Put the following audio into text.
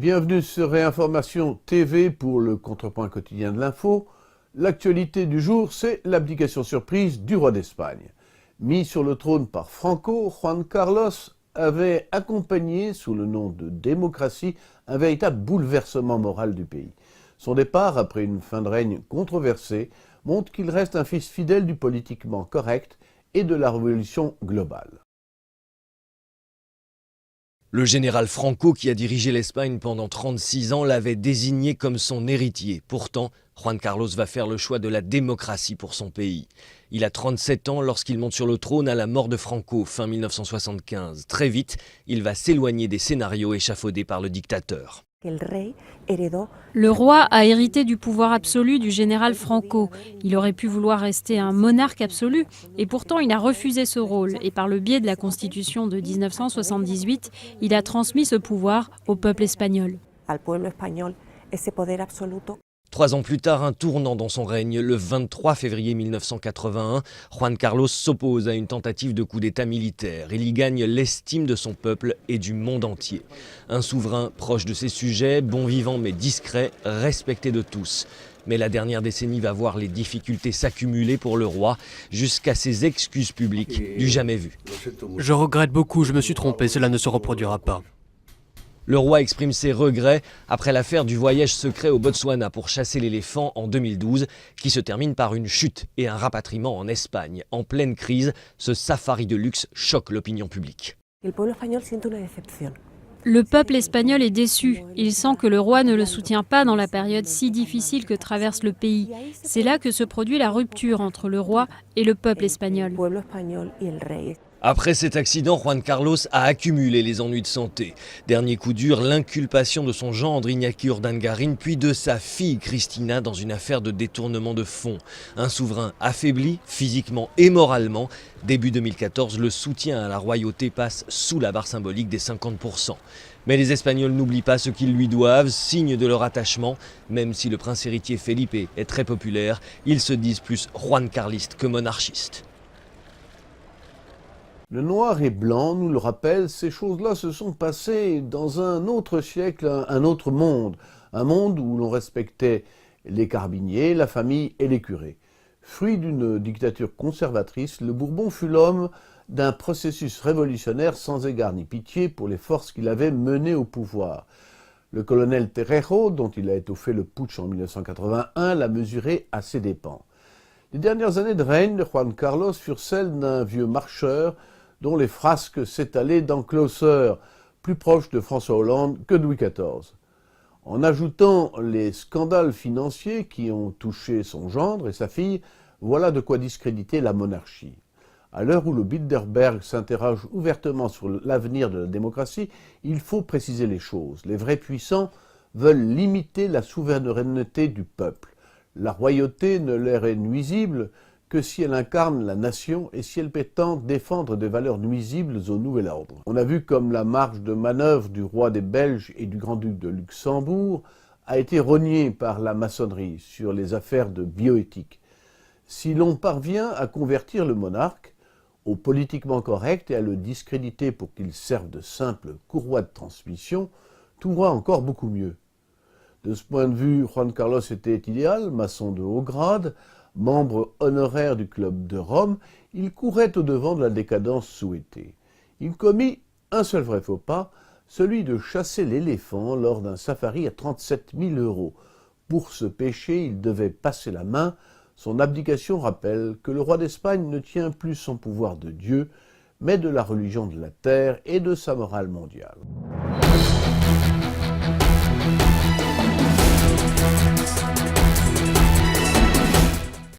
Bienvenue sur Réinformation TV pour le contrepoint quotidien de l'info. L'actualité du jour, c'est l'abdication surprise du roi d'Espagne. Mis sur le trône par Franco, Juan Carlos avait accompagné, sous le nom de démocratie, un véritable bouleversement moral du pays. Son départ, après une fin de règne controversée, montre qu'il reste un fils fidèle du politiquement correct et de la révolution globale. Le général Franco, qui a dirigé l'Espagne pendant 36 ans, l'avait désigné comme son héritier. Pourtant, Juan Carlos va faire le choix de la démocratie pour son pays. Il a 37 ans lorsqu'il monte sur le trône à la mort de Franco, fin 1975. Très vite, il va s'éloigner des scénarios échafaudés par le dictateur. Le roi a hérité du pouvoir absolu du général Franco. Il aurait pu vouloir rester un monarque absolu, et pourtant il a refusé ce rôle. Et par le biais de la Constitution de 1978, il a transmis ce pouvoir au peuple espagnol. 3 ans plus tard, un tournant dans son règne. Le 23 février 1981, Juan Carlos s'oppose à une tentative de coup d'État militaire. Il y gagne l'estime de son peuple et du monde entier. Un souverain proche de ses sujets, bon vivant mais discret, respecté de tous. Mais la dernière décennie va voir les difficultés s'accumuler pour le roi, jusqu'à ses excuses publiques du jamais vu. Je regrette beaucoup, je me suis trompé, cela ne se reproduira pas. Le roi exprime ses regrets après l'affaire du voyage secret au Botswana pour chasser l'éléphant en 2012, qui se termine par une chute et un rapatriement en Espagne. En pleine crise, ce safari de luxe choque l'opinion publique. Le peuple espagnol est déçu. Il sent que le roi ne le soutient pas dans la période si difficile que traverse le pays. C'est là que se produit la rupture entre le roi et le peuple espagnol. Après cet accident, Juan Carlos a accumulé les ennuis de santé. Dernier coup dur, l'inculpation de son gendre Iñaki Urdangarin, puis de sa fille Cristina dans une affaire de détournement de fonds. Un souverain affaibli, physiquement et moralement. Début 2014, le soutien à la royauté passe sous la barre symbolique des 50%. Mais les Espagnols n'oublient pas ce qu'ils lui doivent, signe de leur attachement. Même si le prince héritier Felipe est très populaire, ils se disent plus Juan Carliste que monarchiste. Le noir et blanc nous le rappelle, ces choses-là se sont passées dans un autre siècle, un autre monde. Un monde où l'on respectait les carabiniers, la famille et les curés. Fruit d'une dictature conservatrice, le Bourbon fut l'homme d'un processus révolutionnaire sans égard ni pitié pour les forces qu'il avait menées au pouvoir. Le colonel Terrero, dont il a étoffé le putsch en 1981, l'a mesuré à ses dépens. Les dernières années de règne de Juan Carlos furent celles d'un vieux marcheur dont les frasques s'étalaient dans Closer, plus proche de François Hollande que de Louis XIV. En ajoutant les scandales financiers qui ont touché son gendre et sa fille, voilà de quoi discréditer la monarchie. À l'heure où le Bilderberg s'interroge ouvertement sur l'avenir de la démocratie, il faut préciser les choses. Les vrais puissants veulent limiter la souveraineté du peuple. La royauté ne leur est nuisible que si elle incarne la nation et si elle prétend défendre des valeurs nuisibles au nouvel ordre. On a vu comme la marge de manœuvre du roi des Belges et du grand-duc de Luxembourg a été rognée par la maçonnerie sur les affaires de bioéthique. Si l'on parvient à convertir le monarque au politiquement correct et à le discréditer pour qu'il serve de simple courroie de transmission, tout va encore beaucoup mieux. De ce point de vue, Juan Carlos était idéal, maçon de haut grade, membre honoraire du club de Rome, il courait au-devant de la décadence souhaitée. Il commit un seul vrai faux pas, celui de chasser l'éléphant lors d'un safari à 37 000 €. Pour ce péché, il devait passer la main. Son abdication rappelle que le roi d'Espagne ne tient plus son pouvoir de Dieu, mais de la religion de la terre et de sa morale mondiale.